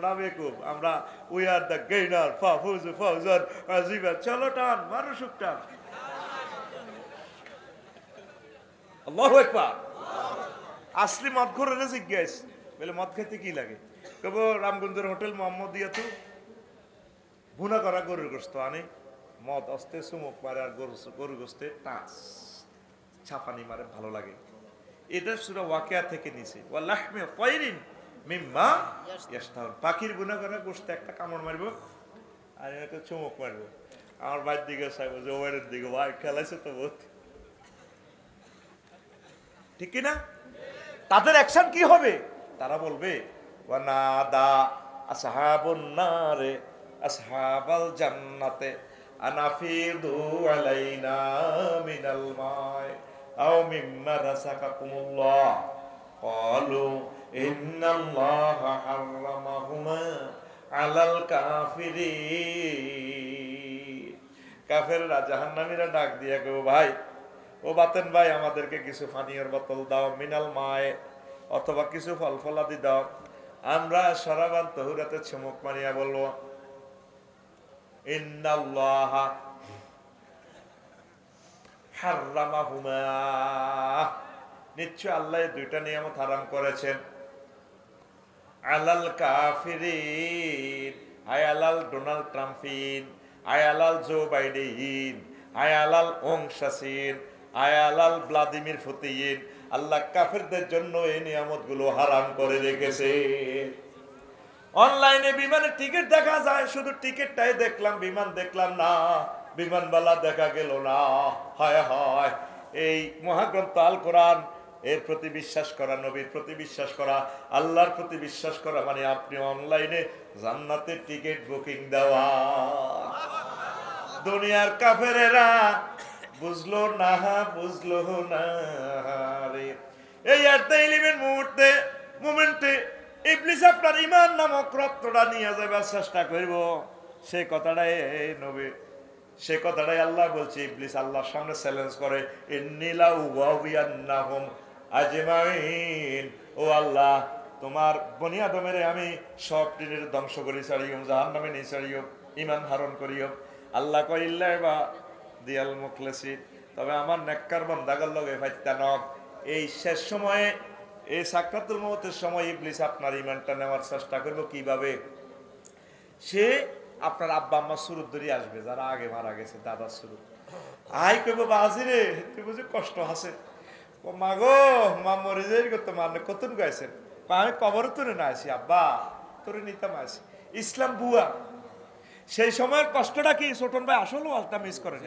আমরা we are the gainer ফাউজার আজিবা চলো টান মানুষক টান আল্লাহু আকবার। আসলি মদ ঘরে জিজ্ঞেস বলে মদ খেতে কি লাগে, কব রামগঞ্জের হোটেল মোহাম্মদিয়া তো ভুনা করা গরুর গোস্ত আনে, মদ অস্তে চুমুক মারে আর গরু গোস্তে টাচ ছাপানি মারে, ভালো লাগে। এটা সূরা ওয়াকিয়া থেকে নিছে, ওয়ালাহমি তায়রিন মিম্মা ইয়াশতাহুন। পাখির বুনা করা গোস্তে একটা কামড় মারবো আর একটা চুমুক মারবো। আমার ভাইয়ের দিকে চাইবো যে ওয়ারের দিকে, ভাই খেলাইছে তো বহুত, ঠিক কিনা? তাদের অ্যাকশন কি হবে? তারা বলবে ওয়ানাদা আসহাবুন নারে আসহাবাল জান্নাতে আনাফিদু আলাইনা মিনাল মাই আও মিম্মা রাযাকাকুমুল্লাহ ক্বালু ইন্নাল্লাহা হারামাহুমা আলাল কাফিরিন। কাফেররা জাহান্নামীরা ডাক দিয়া কইবো, ভাই ও বাতেন ভাই আমাদেরকে কিছু পানীয়ের বোতল দাও, মিনাল মায়ে, অথবা কিছু ফল ফলাদি দাও। আমরা সরাবান তহুরাতে চুমুক মারিয়া বলবো ইন্নাল্লাহা হারামাহুমা, নিশ্চয় আল্লাহ দুইটা নিয়ামত হারাম করেছেন। আলাল কাফিরিন, হায় আলাল ডোনাল্ড ট্রাম্পিন, হায় আলাল জো বাইডেন, হায় আলাল ওংশাসিন, হায় আলাল ভ্লাদিমির পুতিন। আল্লাহ কাফেরদের জন্য এই নিয়ামতগুলো হারাম করে রেখেছে। অনলাইনে বিমানের টিকিট দেখা যায়, শুধু টিকিটটাই দেখলাম, বিমান দেখলাম না, বিমানবালা দেখা গেল না। হায় হায়, এই মহাগ্রন্থ আল কোরআন এর প্রতি বিশ্বাস করা, নবীর প্রতি বিশ্বাস করা, আল্লাহর প্রতি বিশ্বাস করা মানে আপনি অনলাইনে জান্নাতের টিকিট বুকিং দেওয়া। দুনিয়ার কাফেরেরা বুঝলো না, বুঝলো না রে। এই আত্মাইলিমের মুহূর্তে মোমেন্টে ইবলিস আপনার ঈমান নামক রত্নটা নিয়ে যাবার চেষ্টা করব, সেই কথাটাই নবী, সে কথাটাই আল্লাহ বলছে। ইবলিস আল্লাহর সামনে চ্যালেঞ্জ করে, ইন্নিলা উগাউয়ান্নাহুম আজমাইন, ও আল্লাহ তোমার বনি আদমের আমি সব টিনের ধ্বংস করি ছাড়িও, জাহান্নামে নিয়ে ছাড়িও, ঈমান হারণ করিও। আল্লাহ কয় ইল্লা বা দিয়াল মুখলেসিন, তবে আমার নেককার বান্দাগার লগে ফাইত্তা নক। এই শেষ সময়ে, এই সাকরাতুল মউতের সময় ইবলিস আপনার ঈমানটা নেওয়ার চেষ্টা করবে। কিভাবে? সে আপনার আব্বা আম্মা সুরত ধরে আসবে, যারা আগে মারা গেছে, দাদার সুরত। আই কইব বাজি রে, তুই বুঝি কষ্ট আছে, ও মা গো মা মরে যাই করতো, মানে কতন গাইছেন, আমি কবর তুলে না আসি, আব্বা তোরে নিতাম আসি। ইসলাম বুয়া। সেই সময়ের কষ্টটা কি ছোটন ভাই আসলে আলটা মিস করেন।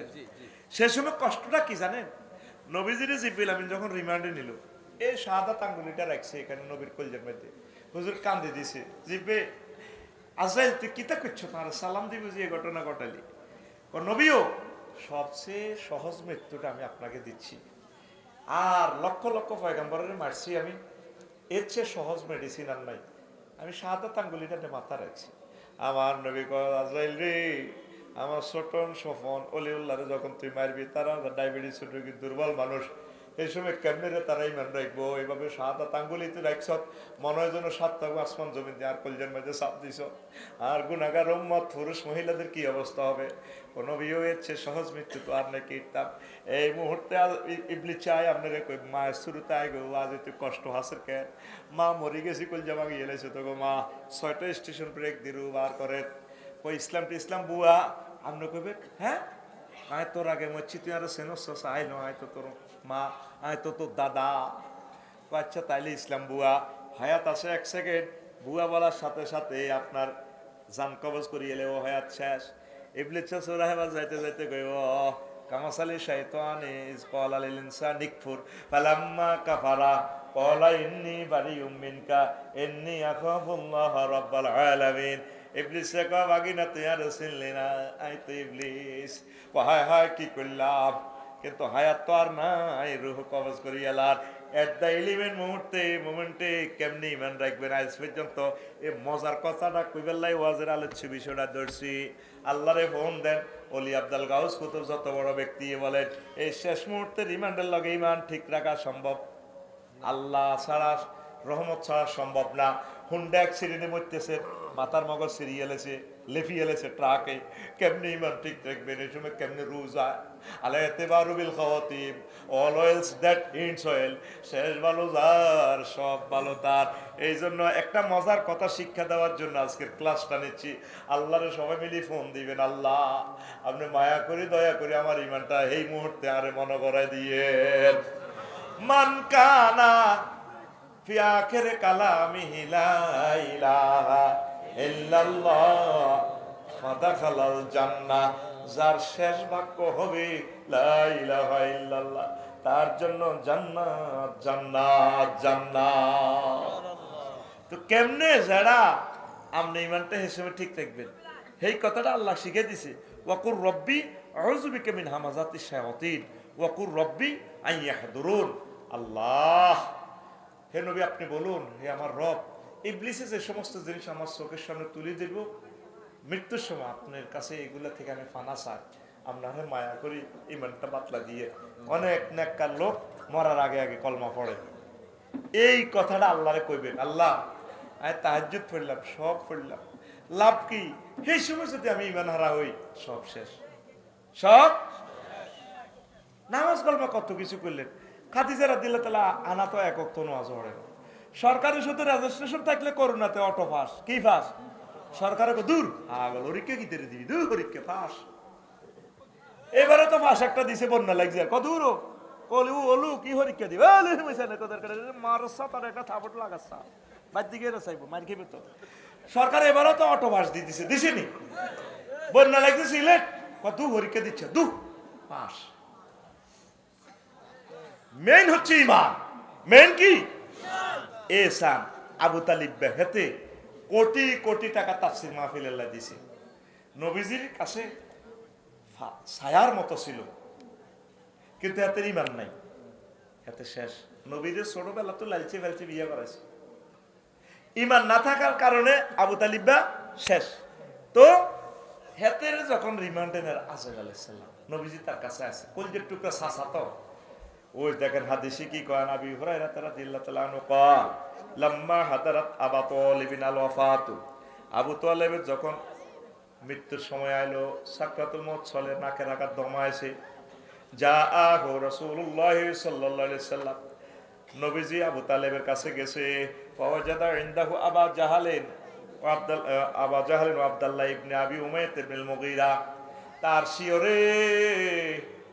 সেই সময় কষ্টটা কি জানেন? নবীজির জিব্রিল আমিন যখন রিমান্ডে নিল, এই শাহাদাত আঙ্গুলিটা রাখছে এখানে নবীর কলজের মধ্যে, হুজুর কান্দে দিছে, জিব্বে আজরাইল তুই কিতা করছো, তার সালাম দিব যে এই ঘটনা ঘটালি। নবীও সবচেয়ে সহজ মৃত্যুটা আমি আপনাকে দিচ্ছি, আর লক্ষ লক্ষ পয়গম্বরের মারছি আমি, এর চেয়ে সহজ মেডিসিন আর নাই। আমি শাহাদাত আঙ্গুলিটা মাথা রাখছি। আমার নবী কয়, আজরাইল রে, আমার ছোটন সফন অলিউল্লাহরে যখন তুই মারবি, তারা ডায়াবেটিস রোগী, দুর্বল মানুষ, এই সময় কেমনে তারা ইমান রাখবো? এইভাবে শাহাদাত আঙ্গুলিতে রাখছ, মনে হয় যেন 7টা আসমান জমিন দিয়ে আর কলজার মাঝে চাপ দিছ। আর গুনাহগার উম্মত পুরুষ মহিলাদের কি অবস্থা হবে? কোনো বিয়ে এসছে সহজ মৃত্যু তো আর নাকি ইতাম। এই মুহূর্তে ইবলিস চাই আপনার মায়ের শুরুতে আয় গো, আজ একটু কষ্ট হাসের কে, মা মরি গেছি কলজা ভাঙি এলেছে তো গো মা, 6টা স্টেশন ব্রেক দিরু বার করে কই ইসলাম ইসলাম বুয়া। আপনি কইবে হ্যাঁ আয় তোর আগে মরছি, তুই আরো সেনস আয় ন, আয় তো তোর মা, আয় তো তোর দাদা। আচ্ছা তাইলে ইসলাম বুয়া হায়াত আছে 1 সেকেন্ড। বুয়া বলার সাথে সাথে আপনার জান কবজ করিয়ে এলে ও হায়াত শেষ। ইবলিস সুরাহেবা যাইতে যাইতে কইব কামাসালি শাইতানি ইজ ক্বালা লিল ইনসানি নিকফুর ফালাম্মা কাফারা ক্বালা ইন্নী বারিউম মিনকা ইন্নী আখাফুল্লাহ রাব্বাল আলামিন। ইবলিস কয় বাগিনা তুই আর চিনলি না, আই তো ইবলিস। হায় হায় কি করলাম, কিন্তু হায়াত তো আর নাই, রূহ কবজ করি এলার। এট দ্য এলিমেন্ট মুহূর্তে মোমেন্টে কেমনি ইমান রাখবেন? আজ পর্যন্ত এই মজার কথাটা কইবেল্লাই ওয়াজের আলোচ্য বিষয়টা ধরছি। আল্লাহরে ফোন দেন, অলি আব্দুল গাউস কুতুব যত বড় ব্যক্তি বলেন, এই শেষ মুহূর্তে রিমান্ডের লগে ইমান ঠিক রাখা সম্ভব? আল্লাহ ছাড়া, রহমত ছাড়া সম্ভব না। হুন্ডা অ্যাক্সিডেন্টে মরতেছে, মাথার মগজ সিরিয়ালেছে লেফিয়েলেছে ট্রাকে, কেমনি ইমান ঠিক থাকবেন এই সময়, কেমনি রোজা আলা এতেবারু বিল খাওয়াতিব, অল অয়েলস দ্যাট ইন্টস অয়েল, শেষ ভালো যার সব ভালো তার। এই জন্য একটা মজার কথা শিক্ষা দেওয়ার জন্য আজকের ক্লাসটা নিচ্ছি। আল্লাহরে সবাই মিলিয়ে ফোন দিবেন, আল্লাহ আপনি মায়া করি দয়া করে আমার ইমানটা এই মুহূর্তে আরে মনে করাই দিয়ে। মান কানা ফি আখিরি কালামিহি লা ইলাহা ইল্লাল্লাহ ফাদাখালাল জান্নাহ, যার শেষ বাক্য হবে লা ইলাহা ইল্লাল্লাহ, তার জন্য জান্নাত জান্নাত জান্নাত। তো কেমনে যারা আপনি ইমানটা হিসেবে ঠিক থাকবেন, এই কথাটা আল্লাহ শিখে দিছে। ওয়াকুর রব্বি আউযু বিকা মিন হামাযাতিশ শায়াতিন ওয়াকুর রব্বি আন ইয়াহদুরুন। আল্লাহ, হে নবী আপনি বলুন, হে আমার রব, ইবলিসে যে সমস্ত জিনিস আমার চোখের সামনে তুলে দেব মৃত্যুর সময়, আপনার কাছে এগুলা থেকে আমি ফানা চাই, আপনার মায়া করি ইমানটা বাতলা দিয়ে। অনেক নেককার লোক মরার আগে আগে কলমা পড়ে। এই কথাটা আল্লাহরে কইবেন, আল্লাহ আমি তাহাজ্জুদ পড়লাম, সব পড়লাম, লাভ কি? সেই সময় যদি আমি ইমান হারা হই, সব শেষ, সব নামাজ কলমা কত কিছু করলেন। খাদিজা রাদিয়াল্লাহু তাআলা আনা তো একক তো নামাজ পড়ে না। সরকারি সাথে রেজিস্ট্রেশন থাকলে করোনাতে অটো পাস, কি পাস? সরকারে দূর আগল হরিকে কি তেরে দিবি, দূর হরিকে পাস। এবারে তো পাস একটা দিছে, বন্যা লাগছে, কত দূর কলু ওলু কি হরিকে দিবে, মারসা তার একটা থাপট লাগাচ্ছা বাদ দিকে চাইবো মার খেবে তো। সরকার এবারও তো অটো পাস দিয়ে দিছে, দিছেনি? বন্যা লাগছে সিলেট, কত হরিকে দিচ্ছে, দু পাস। মেন হচ্ছে ইমান, মেন কি? এহসান। আবু তালিব বেহেতে কোটি কোটি টাকা তাফসীর মাহফিল আল্লাহ দিছে। নবীজির কাছে ছায়ার মতো ছিল, কিন্তু এতে ইমান নাই, এতে শেষ। নবীদের ছোটবেলা তো লালচে ফালচে বিয়ে করাইছে, ইমান না থাকার কারণে আবু তালিবা শেষ। তো হেতের যখন রিমান্ডেনের আজর আলাইহিস সালাম নবীজি তার কাছে আছে, কলজের টুকরা সাসা তো, ওই দেখেন হাদিসে কি কয়, নবী হুরায়রা রাদিয়াল্লাহু তাআলা আনহু কয় লাম্মা হাদারাত আবু তালিবিন আল ওয়াফাতু, আবু তালেবের যখন মৃত্যুর সময় আইলো, সাকরাতুল মউত চলে, নাকে রাখা দমাইছে, জাআহু রাসূলুল্লাহ সাল্লাল্লাহু আলাইহি সাল্লাম, নবীজি আবু তালেবের কাছে গেছে, ফাওয়াজাদা ইনদাহু আবা জাহালিন ওয়া আব্দুল্লাহ ইবনে আবি উমাইয়া ইবনে মুগীরা, তার শিয়রে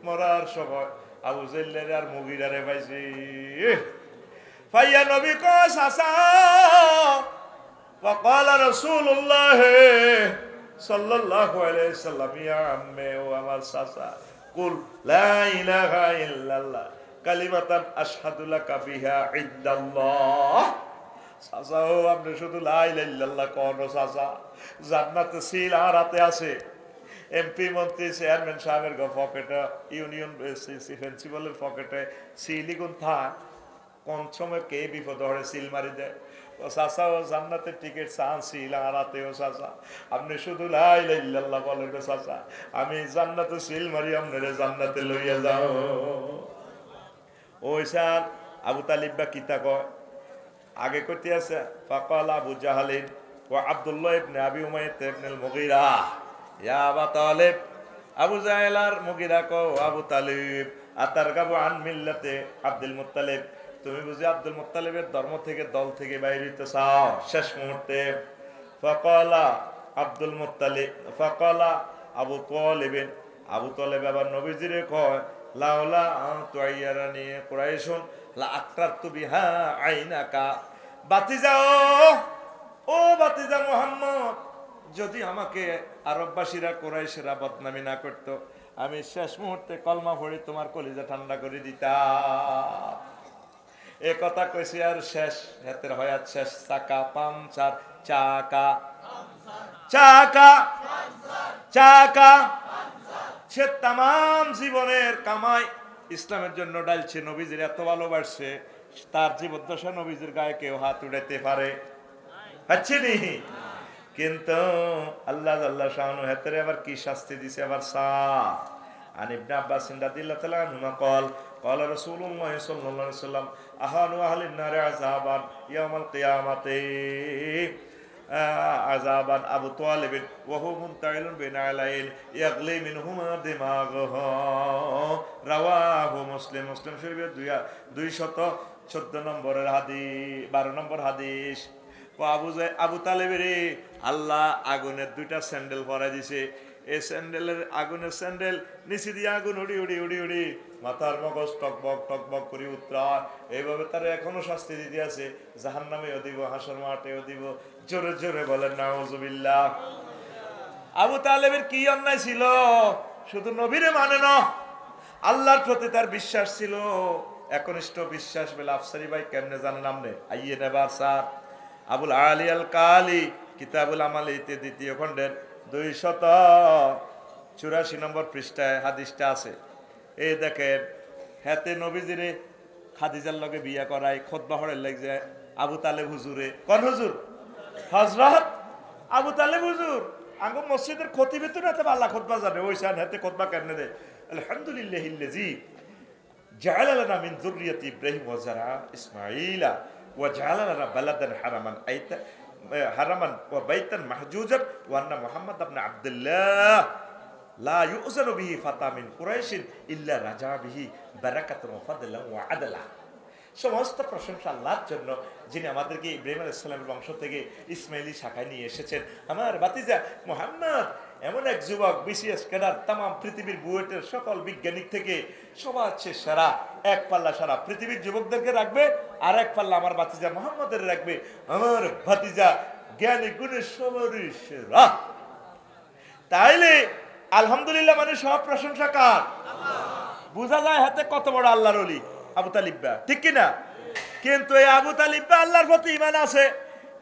মরার সময় আবু জাহলের আর মুগীরারে পাইছে। ফাইয়া নবী কয় সাসা, وقال رسول الله صلى الله عليه وسلم يا عمي ও আমার চাচা, কুল লা ইলাহা ইল্লাল্লাহ কালিমাতান আশহাদু লাকা বিহা ইনদাল্লাহ। চাচা ও আপনি শুধু লা ইলাহা ইল্লাল্লাহ কোন চাচা, জান্নাতে সিল আর হাতে আছে। এমপি মন্ত্রী চেয়ারম্যান সাহেবের পকেটে, ইউনিয়ন প্রিন্সিপালের পকেটে সিলিগুন থাক, কোন সময় কে বিপদ হরে সিল মারি দেয়। ও চাচা ও জান্নাতের টিকিট চান সিল আরাতে, ও চাচা আপনি শুধু লা ইলাহা ইল্লাল্লাহ বলেন গো চাচা, আমি জান্নাতে সিল মারি আপনারে জান্নাতে লইয়া যাও। ওই স্যার আবু তালিব বা কিতা কয় আগে করতে আছে, ফাকাল আবু জাহালিন ওয়া আব্দুল্লাহ ইবনে আবি উমাইয়া ইবনে আল মুগীরা ইয়া আবু তালিব, আবু জাহেল আর মুগীরা কও আবু তালিব আতারগাবু আন মিল্লাতে আব্দুল মুত্তালিব, তুমি বুঝি আব্দুল মুত্তালিবের ধর্ম থেকে দল থেকে বাইরে হইতে চাও শেষ মুহূর্তে। ফাকালা আব্দুল মুত্তালিব, ফাকালা আবু তালিব, আবু তালিব আবার নবীজিরে কয় লাউলা তুয়াইয়ারানি কুরাইশুন লা আকরাতু বিহা আইনাকা, বাতিজা ও বাতিজা মুহাম্মদ, যদি আমাকে আরববাসীরা কুরাইশেরা বদনামি না করতো, আমি শেষ মুহূর্তে কলমা পড়ে তোমার কলিজা ঠান্ডা করে দিতাম। এ কথা কইছি আর শেষ, হাতের হয়াত শেষ, চাকা পাংচার, চাকা চাকা চাকা, সে তাম জীবনের কামাই ইসলামের জন্য ডালছে, নবীজির এত ভালোবাসছে, তার জীবদ্দশা নবীজির গায়ে কেউ হাত উঠাইতে পারে আচ্ছা নি? কিন্তু আল্লাহ আল্লাহ শাহানু হাতের আবার কি শাস্তি দিছে, আবার সাফ। আন ইবনে আব্বাস রাদিয়াল্লাহু তাআলা আনহুমা قال قال رسول الله صلى الله عليه وسلم اهان اهل النار عذابا يوم القيامه আযাবান আবু তালিব ওয়া হুয়া মুনতাইলুন বিনা আলাইল ইয়াগলি মিনহুমা দিমাগুহু রাওয়াহু মুসলিম মুসলিম শরীফের 214 নম্বরের হাদিস 12 নম্বর হাদিস। আবু তালেবের আল্লাহ আগুনের 2টা স্যান্ডেল পরাই দিছে। এই স্যান্ডেলের আগুনের স্যান্ডেল নিচে দিয়ে আগুন উড়ি উড়ি উড়ি উড়ি মাথার মগজ টকবক করে উত্তর। এইভাবে তারা এখনো শাস্তি দিতে আছে, জাহান্নামেও দিব, হাসর মাঠেও দিব। জোরে জোরে বলেন নাউজুবিল্লাহ। আবু তালেবের কি অন্যায় ছিল? শুধু নবীরে মানে না, আল্লাহর প্রতি তার বিশ্বাস ছিল, একনিষ্ঠ বিশ্বাস। বলে আফসারি ভাই কেমনে জানেন আপনি? আইয়ে নেবার স্যার আবুল আলী আল কালি কিতাবুল আমালিতে 2য় খণ্ডের 284 নম্বর পৃষ্ঠায় হাদিসটা আছে। এই দেখেন, হাতে নবীজিরে খাদিজার লগে বিয়া করায় খুতবা হড়ের লাগছে আবু তালেব হুজুরে। কোন হুজুর? হযরত আবু তালেব হুজুর। আঙ্গো মসজিদের খতিবে তো রাতে আল্লাহ খুতবা জানে, ওই সান হাতে খুতবা কেন দে? আলহামদুলিল্লাহিল্লাযী জাআলা লানা মিন যুররিয়াতি ইব্রাহিম ওয়া যারা ইসমাঈলা ওয়া জাআলা লানা বালাদান হারামান ওয়া বাইতান মাহজুজান ওয়া আন্না মুহাম্মদ ইবনে আব্দুল্লাহ লা ইউযানু বিহি ফাতা মিন কুরাইশিন ইল্লা রাজা বিহি বারাকাতুন ওয়া ফাদলান ওয়া আদলা। সমস্ত প্রশংসা আল্লাহর জন্য, যিনি আমাদেরকে ইব্রাহিম আলাইহিস সালামের বংশ থেকে ইসমাইলি শাখায় নিয়ে এসেছেন। আমার ভাতিজা মুহাম্মদ এমন এক যুবক, বিসিএস ক্যাডার, তাম পৃথিবীর বুয়েটের সকল বিজ্ঞানী থেকে সবার চেয়ে সেরা। এক পাল্লা সারা পৃথিবীর যুবকদেরকে রাখবে, আর এক পাল্লা আমার ভাতিজা মুহাম্মদের রাখবে। আমার ভাতিজা জ্ঞানী গুণে সবারই সেরা। তাইলে আলহামদুলিল্লাহ মানে সব প্রশংসা কার? বোঝা যায় হাতে কত বড় আল্লাহর ওলি আবু তালিবা, ঠিক কিনা? কিন্তু এই আবু তালিবা আল্লাহর প্রতি ঈমান আছে।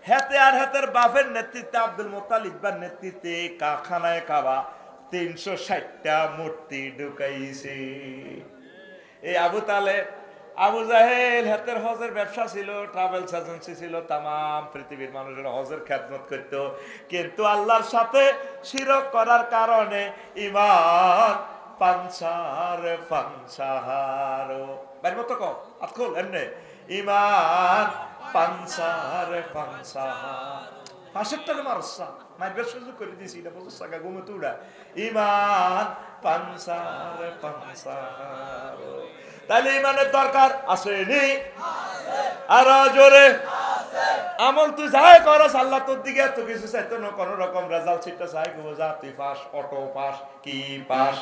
হাতে আর হাতের বাপের নেতৃত্বে, আব্দুল মুত্তালিবের নেতৃত্বে কারখানায় কাবা 360টা মূর্তি ঢুকাইছে। এই আবু তালেব, আবু জাহেল হাতের হজের ব্যবসা ছিল, ট্রাভেলস এজেন্সি ছিল, তাম পৃথিবীর মানুষের হজের খেদমত করত। কিন্তু আল্লাহর সাথে শিরক করার কারণে ঈমান পাঞ্চার বাড়ির মতো কম আতখোল এমনি ঈমান পাঞ্চার 5 টাকা মারসা মাইবের সুযোগ করে দিয়েছি, এটা 50 টাকা ঘুমে তুড়া। ঈমান পাঞ্চার তাহলে ঈমানের দরকার আসেনি? আর জোরে আমল তুই যাই করস, আল্লাহ তোর দিকে এত কিছু চাইতো না, কোন রকম রেজাল্ট সিটটা চাই গো, যা তুই পাস, অটো পাস, কি পাস,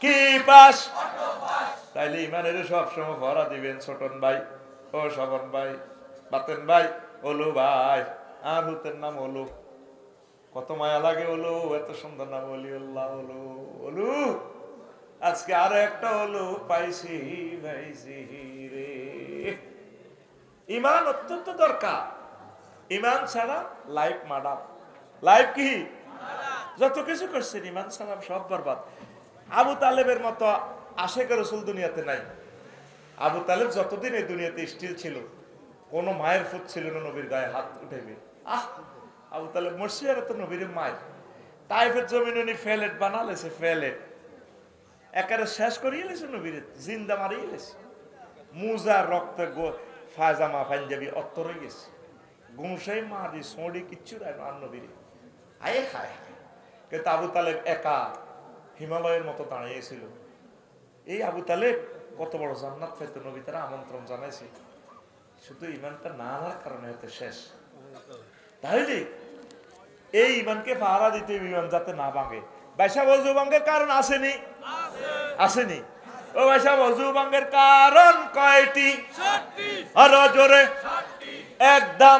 কি পাস। তাইলে ঈমানের সব সময় ভরা দিবেন। ছোটন ভাই, ও শবন ভাই, বাতেন ভাই, ওলু ভাই, আর হুতের নাম ওলু। কত মায়া লাগে ওলু, এত সুন্দর নাম ওলিউল্লাহ ওলু। ওলু আজকে আরো একটা ওলু পাইছি পাইছি রে। ঈমান অত্যন্ত দরকার। ঈমান ছাড়া লাইফ মাডাম। লাইফ কি? যত কিছু করছেন ঈমান ছাড়া সব বরবাদ। আবু তালেবের মতো আশেকের রাসূল দুনিয়াতে নাই। আবু তালেব যতদিন এই দুনিয়াতে স্টিল ছিল, কোন মায়ের ফুট ছিল না নবীর গায়ে হাত উঠাইবে। আবু তালেব মরসিয়ার তো নবীর মায়ের তাইফের জমিন উনি ফেলেট বানালেছে, ফেলেট একেবারে শেষ করিয়ে লেছে নবীর, জিন্দা মারিয়ে লেছে। মুজা রক্ত ফাজামা পাঞ্জাবি অত্ত রয়ে গেছে, গুমসাই মারি সোঁড়ি কিচ্ছু দেয় না নবীর। আয়ে খায়। কিন্তু আবু তালেব একা হিমালয়ের মতো দাঁড়িয়েছিল। এই আবু তালেব কত বড় জান্নাত পেত, নবী তারা আমন্ত্রণ জানাইছে, শুধু ঈমানটা না আনার কারণে হতে শেষ। তাহলে এই ঈমানকে পাহারা দিতে, ঈমান যাতে না ভাঙে। বাইশা ওযু ভঙ্গের কারণ আসেনি? আসেনি? ও বাইশা ওযু ভঙ্গের কারণ কয়টি? আর জোরে একদম